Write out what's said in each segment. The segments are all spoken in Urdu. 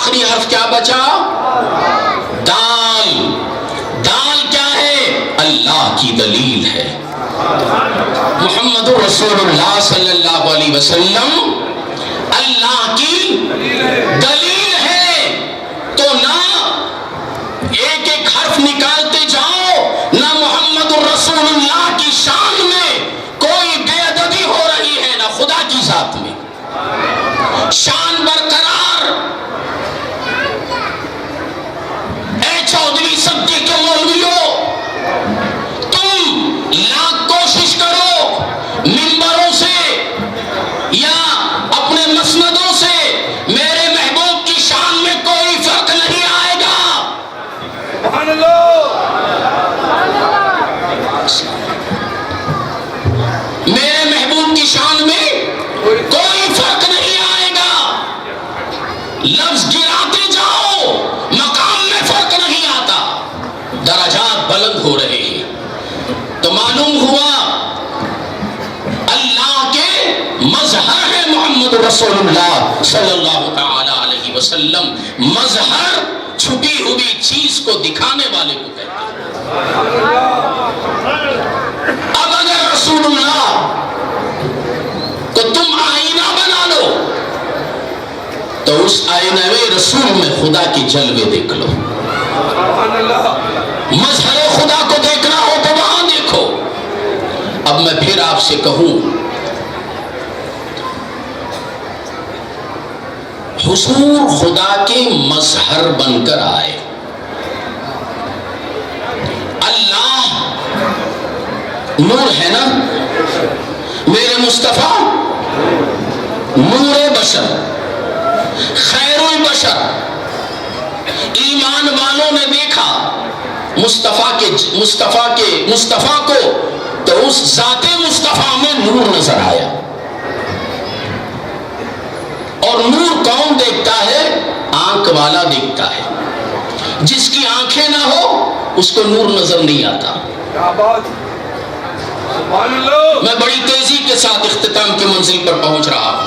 آخری حرف کیا بچا؟ دال. دال کیا ہے؟ اللہ کی دلیل ہے. محمد رسول اللہ صلی اللہ علیہ وسلم اللہ کی دلیل ہے. تو نہ ایک ایک حرف نکالتے جاؤ، نہ محمد رسول اللہ کی شان میں کوئی بے ادبی ہو رہی ہے، نہ خدا کی ذات میں. شان برقرار. اے چودھری سبکے کے مولویوں، تم لاکھ کوشش کرو منبروں سے یا اپنے مسندوں سے میرے محبوب کی شان میں کوئی فرق نہیں آئے گا. میرے محبوب کی شان میں کوئی فرق نہیں آئے گا. لفظ گراتے جاؤ، مقام میں فرق نہیں آتا، درجات بلند ہو رہے ہیں. تو معلوم ہوا اللہ کے مظہر ہے محمد رسول اللہ صلی اللہ تعالی علیہ وسلم. مظہر چھپی ہوئی چیز کو دکھانے والے کو کہتے ہیں. اب اگر رسول اللہ کو تم آئینہ بنا لو تو اس آئینہ میں رسول میں خدا کی جلوے دیکھ لو. مظہر خدا کو دیکھنا ہو تو وہاں دیکھو. اب میں پھر آپ سے کہوں، حضور خدا کے مظہر بن کر آئے. اللہ نور ہے نا، میرے مصطفیٰ نور بشر، خیر البشر. ایمان والوں نے دیکھا مصطفیٰ کو تو اس ذات مصطفیٰ میں نور نظر آیا. اور نور کون دیکھتا ہے؟ آنکھ والا دیکھتا ہے. جس کی آنکھیں نہ ہو اس کو نور نظر نہیں آتا. میں بڑی تیزی کے ساتھ اختتام کی منزل پر پہنچ رہا ہوں.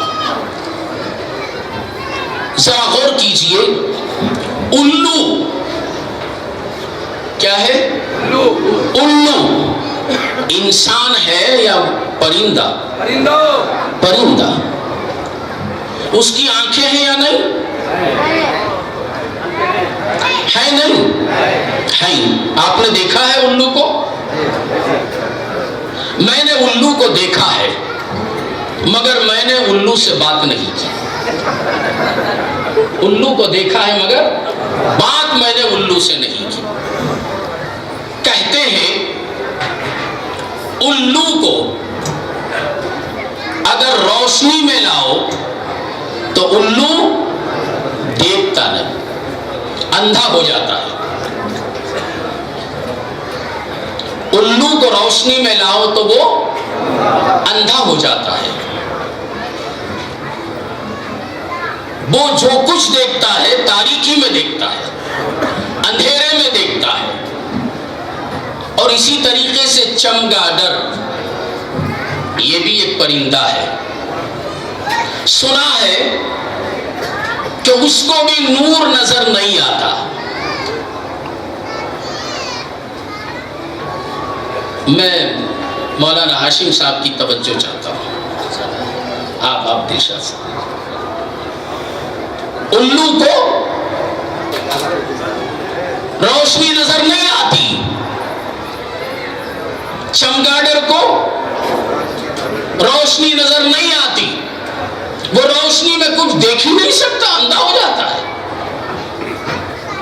ذرا غور کیجئے، الو کیا ہے؟ الو انسان ہے یا پرندہ؟ پرندہ. اس کی آنکھیں ہیں یا نہیں؟ ہے نہیں؟ ہے. آپ نے دیکھا ہے الو کو؟ میں نے الو کو دیکھا ہے مگر میں نے الو سے بات نہیں کی. الو کو دیکھا ہے مگر بات میں نے الو سے نہیں کی. کہتے ہیں الو کو اگر روشنی میں لاؤ تو الو دیکھتا نہیں، اندھا ہو جاتا ہے. الو کو روشنی میں لاؤ تو وہ اندھا ہو جاتا ہے. وہ جو کچھ دیکھتا ہے تاریکی میں دیکھتا ہے، اندھیرے میں دیکھتا ہے. اور اسی طریقے سے چمگادر یہ بھی ایک پرندہ ہے. سنا ہے کہ اس کو بھی نور نظر نہیں آتا. میں مولانا ہاشم صاحب کی توجہ چاہتا ہوں. آپ دلشاد صاحب، الو کو روشنی نظر نہیں آتی، چمگادر کو روشنی نظر نہیں آتی. وہ روشنی میں کچھ دیکھ ہی نہیں سکتا، اندھا ہو جاتا ہے.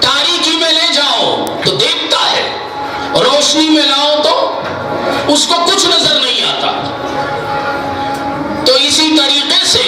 تاریکی میں لے جاؤ تو دیکھتا ہے، روشنی میں لاؤ تو اس کو کچھ نظر نہیں آتا. تو اسی طریقے سے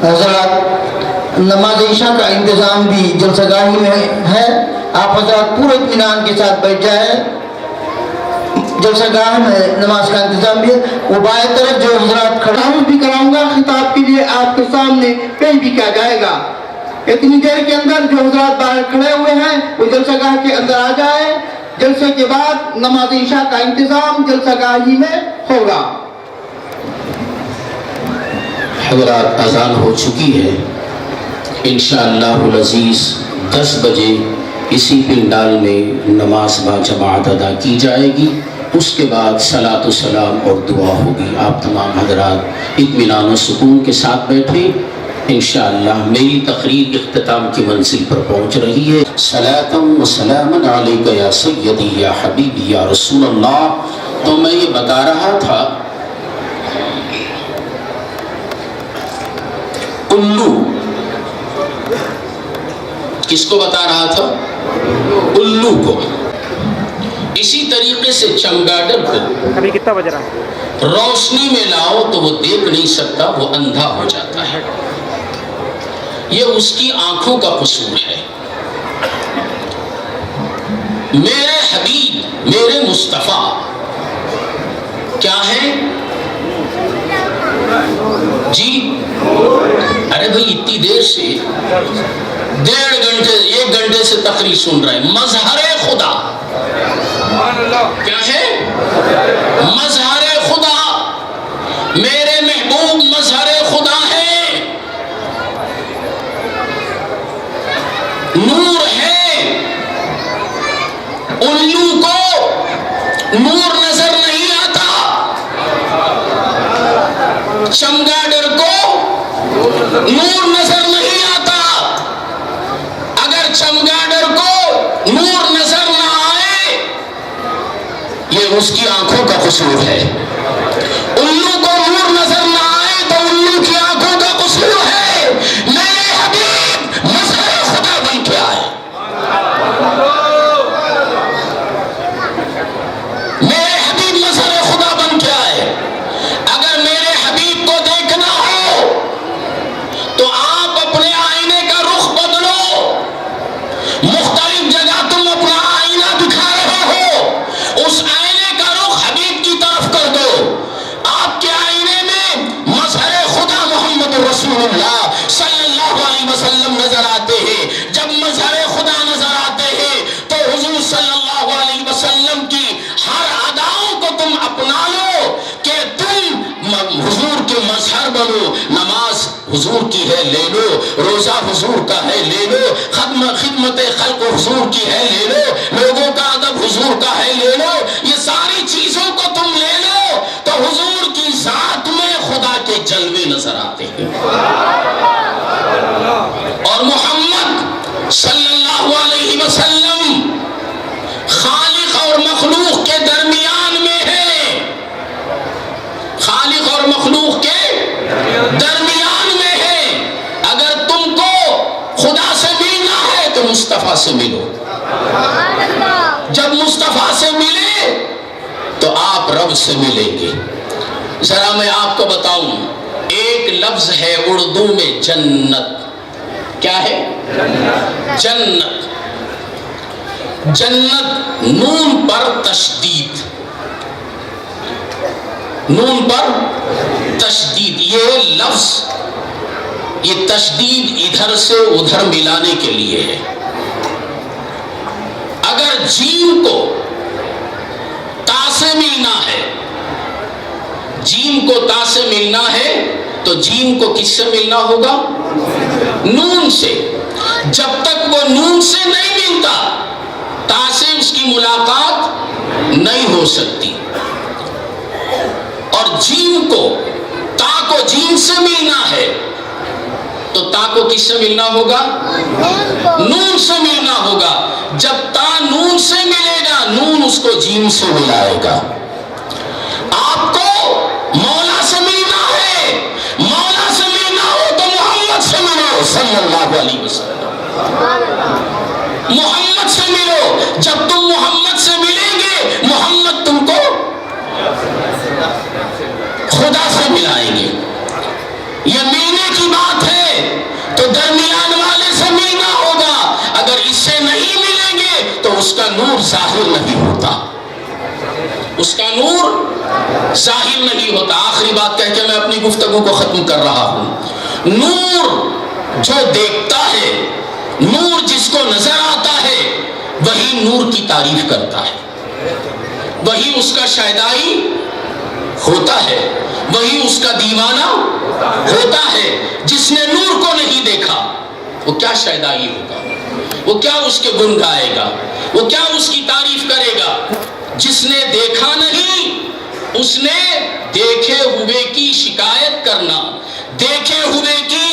حضرات نماز عشاء کا انتظام بھی جلسہ گاہی میں ہے، آپ حضرات پورے اطمینان کے ساتھ بیٹھ جائیں، جلسہ گاہ میں نماز کا انتظام بھی ہے۔ وہ بائیں طرف جو حضرات کھڑا ہوں بھی کراؤں گا، خطاب کے لیے آپ کے سامنے پیش بھی کیا جائے گا۔ اتنی دیر کے اندر جو حضرات باہر کھڑے ہوئے ہیں وہ جلسہ گاہ کے اندر آ جائیں، جلسے کے بعد نماز عشاء کا انتظام جلسہ گاہ ہی میں ہوگا۔ حضرات اذان ہو چکی ہے، انشاءاللہ العزیز 10 بجے اسی پنڈال میں نماز با جماعت ادا کی جائے گی، اس کے بعد صلاۃ و سلام اور دعا ہوگی۔ آپ تمام حضرات اطمینان و سکون کے ساتھ بیٹھیں، انشاءاللہ میری تقریر اختتام کی منزل پر پہنچ رہی ہے۔ صلاۃ و سلام علیک یا سیدی یا حبیبی یا رسول اللہ۔ تو میں یہ بتا رہا تھا الو، کس کو بتا رہا تھا؟ الو کو۔ اسی طریقے سے چمگادڑ کو ابھی کتنا بج رہا؟ روشنی میں لاؤ تو وہ دیکھ نہیں سکتا، وہ اندھا ہو جاتا ہے، یہ اس کی آنکھوں کا قصور ہے۔ میرے حبیب، میرے مصطفیٰ کیا ہے جی؟ ارے بھئی اتنی دیر سے 1.5 گھنٹے 1 گھنٹے سے تقریر سن رہے ہیں۔ مظہر خدا کیا ہے؟ مظہر خدا، میرے محبوب مظہر خدا ہے، نور ہے۔ الو کو نور نظر نہیں آتا، چمگادڑ کو نور نظر نہیں آتا۔ اگر چمگادڑ کو نور نظر نہ آئے، یہ اس کی آنکھوں کا قصور ہے۔ الو کو نور نظر نہ آئے تو الو کی آنکھوں کا قصور ہے۔ میرے حبیب مظہر خدا بن کے آئے، میرے حبیب مظہر خدا بن کے آئے۔ اگر میرے حبیب کو دیکھنا ہو تو آپ اپنے آئینے کا رخ بدلو۔ مختلف جگہ تم اپنا آئینہ دکھا رہے ہو، اس آئینے کا رخ حبیب کی طرف کر دو۔ آپ کے آئینے میں مظہر خدا محمد رسول اللہ صلی اللہ علیہ وسلم نظر آتے ہیں۔ جب مظہر خدا نظر آتے ہیں تو حضور صلی اللہ علیہ وسلم کی ہر اداؤں کو تم اپنا لو کہ تم حضور کے مظہر بنو۔ نماز حضور کی ہے، لے لو۔ روزہ حضور کا ہے، لے لو۔ خدمت خلق حضور کی ہے، لے لو۔ لوگوں کا ادب حضور کا ہے، لے لو۔ یہ ساری چیزوں کو تم لے لو تو حضور کی ذات میں خدا کے جلوے نظر آتے ہیں۔ اور محمد صلی اللہ علیہ وسلم خالق اور مخلوق کے درمیان میں ہے، خالق اور مخلوق کے درمیان میں ہے۔ اگر تم کو خدا سے ملنا ہے تو مصطفیٰ سے ملو۔ جب مصطفیٰ سے ملے تو آپ رب سے ملیں گے۔ ذرا میں آپ کو بتاؤں، ایک لفظ ہے اردو میں جنت۔ کیا ہے؟ جنت۔ جنت نون پر تشدید، نون پر تشدید۔ یہ لفظ، یہ تشدید ادھر سے ادھر ملانے کے لیے ہے۔ اگر جیم کو تا سے ملنا ہے، جیم کو تا سے ملنا ہے تو جیم کو کس سے ملنا ہوگا؟ نون سے۔ جب تک وہ نون سے نہیں ملتا تا سے اس کی ملاقات نہیں ہو سکتی۔ اور جیم کو، تا کو جیم سے ملنا ہے تو تا کو کس سے ملنا ہوگا؟ نون سے ملنا ہوگا۔ جب تا نون سے ملے گا، نون اس کو جیم سے ملائے گا۔ آپ کو مولا سے ملنا ہے، مولا سے ملنا ہو تو محمد سے ملو صلی اللہ علیہ وسلم۔ محمد سے ملو۔ جب تم محمد سے ملیں گے، محمد تم کو خدا سے ملائیں گے۔ یہ ملنے کی بات ہے۔ تو درمیان والے سے ملنا ہوگا. اگر اس سے نہیں ملیں گے تو اس کا نور ظاہر نہیں ہوتا. اس کا نور ظاہر نہیں ہوتا. آخری بات کہہ کے میں اپنی گفتگو کو ختم کر رہا ہوں. نور جو دیکھتا ہے، نور جس کو نظر آتا ہے، وہی نور کی تعریف کرتا ہے، وہی اس کا شیدائی ہوتا ہے، وہی اس کا دیوانہ ہوتا ہے. جس نے نور کو نہیں دیکھا وہ کیا شیدائی ہوگا، وہ کیا اس کے گن گائے گا، وہ کیا اس کی تعریف کرے گا. جس نے دیکھا نہیں، اس نے دیکھے ہوئے کی شکایت کرنا، دیکھے ہوئے کی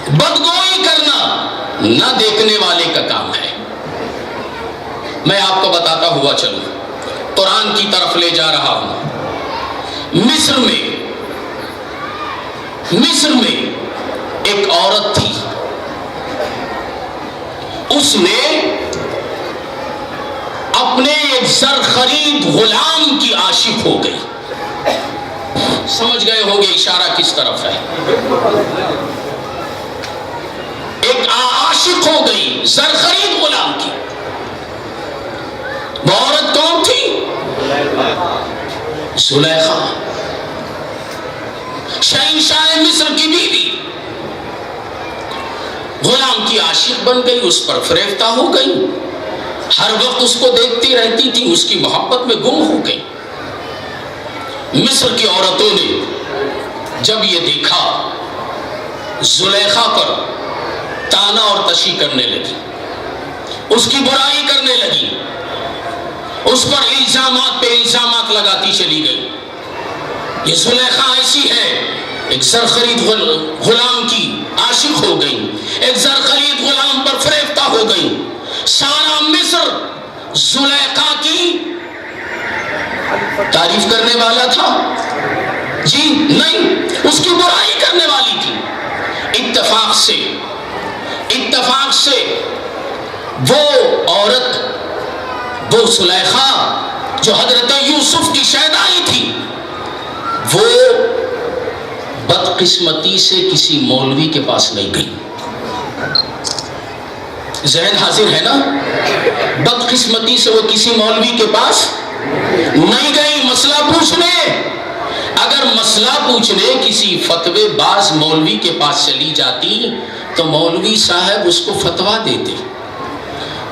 بدگوئی کرنا نہ دیکھنے والے کا کام ہے. میں آپ کو بتاتا ہوا چلوں، قرآن کی طرف لے جا رہا ہوں. مصر میں ایک عورت تھی، اس نے اپنے ایک زرخرید غلام کی عاشق ہو گئی. سمجھ گئے ہوں گے اشارہ کس طرف ہے. ایک عاشق ہو گئی زرخرید غلام کی. وہ عورت کون تھی؟ زلیخا، شہنشاہ مصر کی بیوی. غلام کی عاشق بن گئی، اس پر فریفتہ ہو گئی، ہر وقت اس کو دیکھتی رہتی تھی، اس کی محبت میں گم ہو گئی. مصر کی عورتوں نے جب یہ دیکھا، زلیخا پر تانا اور تشی کرنے لگی، اس کی برائی کرنے لگی، اس پر الزامات پہ الزامات لگاتی چلی گئی. یہ زلیخا ایسی ہے، ایک زرخرید غلام کی عاشق ہو گئی، ایک زرخرید غلام پر فریفتہ ہو گئی. سارا مصر زلیخا کی تعریف کرنے والا تھا؟ جی نہیں، اس کی برائی کرنے والی تھی. اتفاق سے وہ عورت، وہ زلیخا جو حضرت یوسف کی شیدائی تھی، وہ بدقسمتی سے کسی مولوی کے پاس نہیں گئی. ذہن حاضر ہے نا؟ بدقسمتی سے وہ کسی مولوی کے پاس نہیں گئی مسئلہ پوچھنے. اگر مسئلہ پوچھنے کسی فتوے باز مولوی کے پاس چلی جاتی تو مولوی صاحب اس کو فتویٰ دیتے،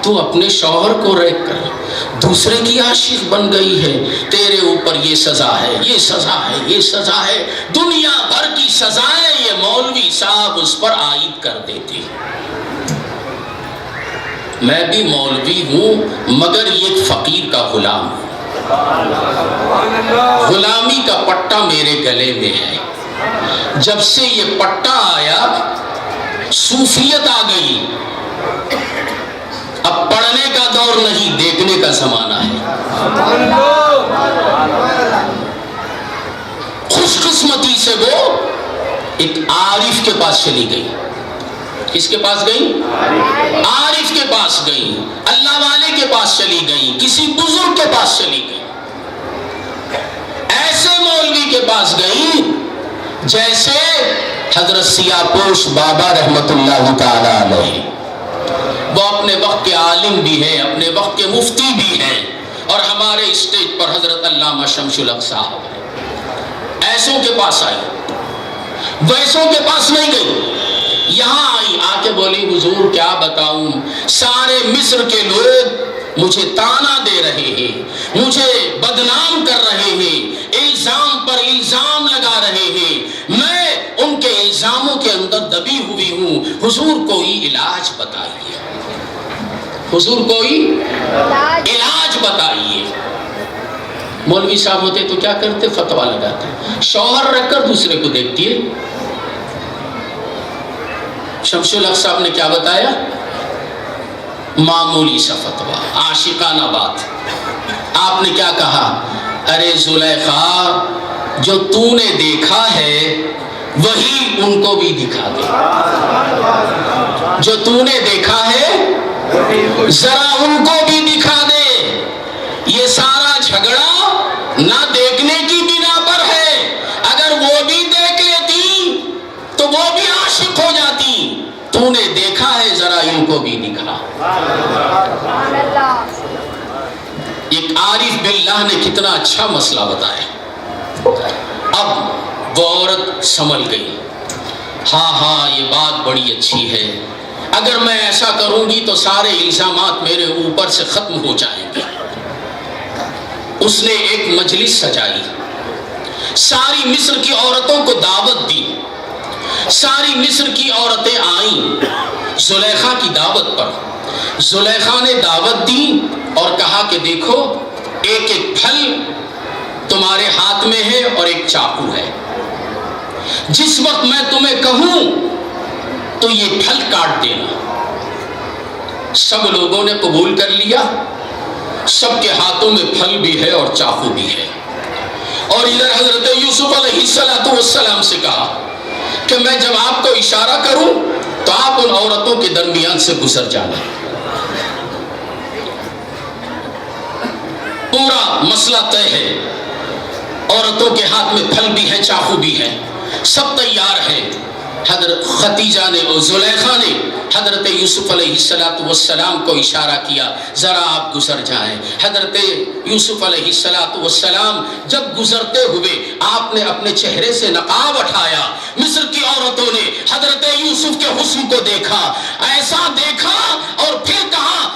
تو اپنے شوہر کو ریپ کر دوسرے کی عاشق بن گئی ہے، تیرے اوپر یہ سزا ہے، یہ سزا ہے، یہ سزا ہے. دنیا بھر کی سزائیں یہ مولوی صاحب اس پر عائد کر دیتے. میں بھی مولوی ہوں مگر یہ فقیر کا غلام ہوں. غلامی کا پٹا میرے گلے میں ہے. جب سے یہ پٹا آیا صوفیت آ گئی. اب پڑھنے کا دور نہیں، دیکھنے کا زمانہ ہے. خوش قسمتی سے وہ ایک عارف کے پاس چلی گئی. کس کے پاس گئی؟ عارف کے پاس گئی، اللہ والے کے پاس چلی گئی، کسی بزرگ کے پاس چلی گئی. ایسے مولوی کے پاس گئی جیسے حضرت سیاہ پوش بابا رحمت اللہ تعالی علیہ. وہ اپنے وقت کے عالم بھی ہیں، اپنے وقت کے مفتی بھی ہیں، اور ہمارے اسٹیج پر حضرت علامہ شمس الحق صاحب ہیں. ایسوں کے پاس آئی، ویسوں کے پاس نہیں گئی. یہاں آئی، آ کے بولی حضور کیا بتاؤں، سارے مصر کے لوگ مجھے تانا دے رہے ہیں، مجھے بدنام کر رہے ہیں، الزام پر الزام لگا رہے ہیں، میں ان کے الزاموں کے اندر دبی ہوئی ہوں، حضور کوئی علاج بتائیے، حضور کوئی علاج بتائیے. مولوی صاحب ہوتے تو کیا کرتے؟ فتویٰ لگاتے. شوہر رکھ کر دوسرے کو دیکھتی ہے. شمس الحق صاحب نے کیا بتایا؟ معمولی سا فتویٰ، عاشقانہ بات. آپ نے کیا کہا؟ ارے زلیخا، جو تو نے دیکھا ہے وہی ان کو بھی دکھا دے. جو تو نے دیکھا ہے ذرا ان کو بھی دکھا دے. یہ سارا جھگڑا نہ دیکھنے کی بنا پر ہے. اگر وہ بھی دیکھ لیتی تو وہ بھی بھائیوں کو بھی دکھا۔ ایک عارف باللہ نے کتنا اچھا مسئلہ بتایا۔ اب وہ عورت سنبھل گئی، ہاں یہ بات بڑی اچھی ہے، اگر میں ایسا کروں گی تو سارے الزامات میرے اوپر سے ختم ہو جائیں گے۔ اس نے ایک مجلس سجائی، ساری مصر کی عورتوں کو دعوت دی، ساری مصر کی عورتیں آئیں زلیخا کی دعوت پر۔ زلیخا نے دعوت دی اور کہا کہ دیکھو ایک ایک پھل تمہارے ہاتھ میں ہے اور ایک چاقو ہے، جس وقت میں تمہیں کہوں تو یہ پھل کاٹ دینا۔ سب لوگوں نے قبول کر لیا، سب کے ہاتھوں میں پھل بھی ہے اور چاقو بھی ہے۔ اور ادھر حضرت یوسف علیہ السلام سے کہا کہ میں جب آپ کو اشارہ کروں تو آپ ان عورتوں کے درمیان سے گزر جانا۔ پورا مسئلہ طے ہے، عورتوں کے ہاتھ میں پھل بھی ہے، چاقو بھی ہے، سب تیار ہے۔ حضرت خدیجہ نے اور زلیخا نے حضرت یوسف علیہ السلام کو اشارہ کیا، ذرا آپ گزر جائیں۔ حضرت یوسف علیہ السلام جب گزرتے ہوئے آپ نے اپنے چہرے سے نقاب اٹھایا، مصر کی عورتوں نے حضرت یوسف کے حسن کو دیکھا، ایسا دیکھا اور پھر کہا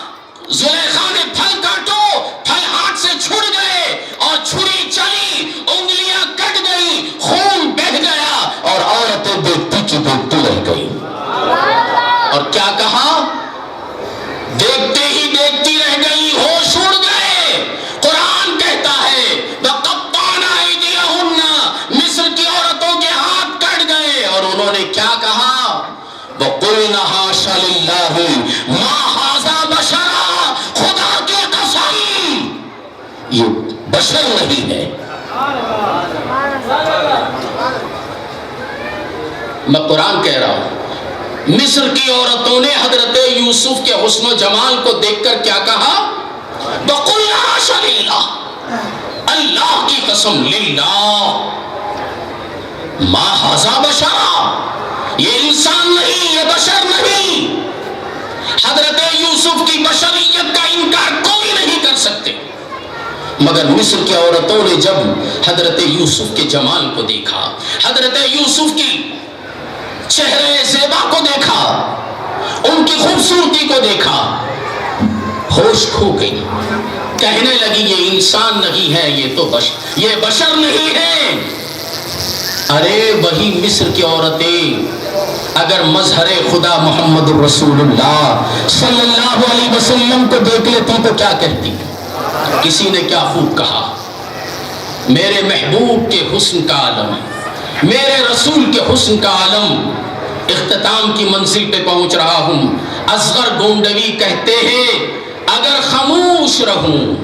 زلیخا نے پھل کاٹو، پھل ہاتھ سے چھڑ گئے اور چھری چلی، انگلیاں کٹ گئی، خون بہہ گیا اور عورتیں دیکھتی کی دیکھتی رہ گئی۔ اور کیا کہا؟ دیکھتے ہی دیکھتی رہ گئی، ہوش اڑ گئے۔ قرآن کہتا ہے وَقَطَّعْنَا أَيْدِيَهُنَّ، مصر کی عورتوں کے ہاتھ کٹ گئے اور انہوں نے کیا کہا؟ وَقُلْنَ حَاشَ لِلَّهِ مَا هَٰذَا بَشَرًا، خدا کی قسم یہ بشر نہیں ہے۔ میں قرآن کہہ رہا ہوں۔ مصر کی عورتوں نے حضرت یوسف کے حسن و جمال کو دیکھ کر کیا کہا؟ وَقُلْنَا حَاشَ لِلَّهِ، اللہ کی قسم، للہ، مَا هَٰذَا بَشَرًا، یہ انسان نہیں، یہ بشر نہیں۔ حضرت یوسف کی بشریت کا انکار کوئی نہیں کر سکتے۔ مگر مصر کی عورتوں نے جب حضرت یوسف کے جمال کو دیکھا، حضرت یوسف کی چہرے زیبا کو دیکھا، ان کی خوبصورتی کو دیکھا، ہوش کھو گئی، کہنے لگی یہ انسان نہیں ہے، یہ بشر نہیں ہے۔ ارے وہی مصر کی عورتیں اگر مظہر خدا محمد رسول اللہ صلی اللہ علیہ وسلم کو دیکھ لیتی تو کیا کہتی؟ کسی نے کیا خوب کہا، میرے محبوب کے حسن کا عالم، میرے رسول کے حسن کا عالم۔ اختتام کی منزل پہ پہنچ رہا ہوں۔ اصغر گونڈوی کہتے ہیں اگر خاموش رہوں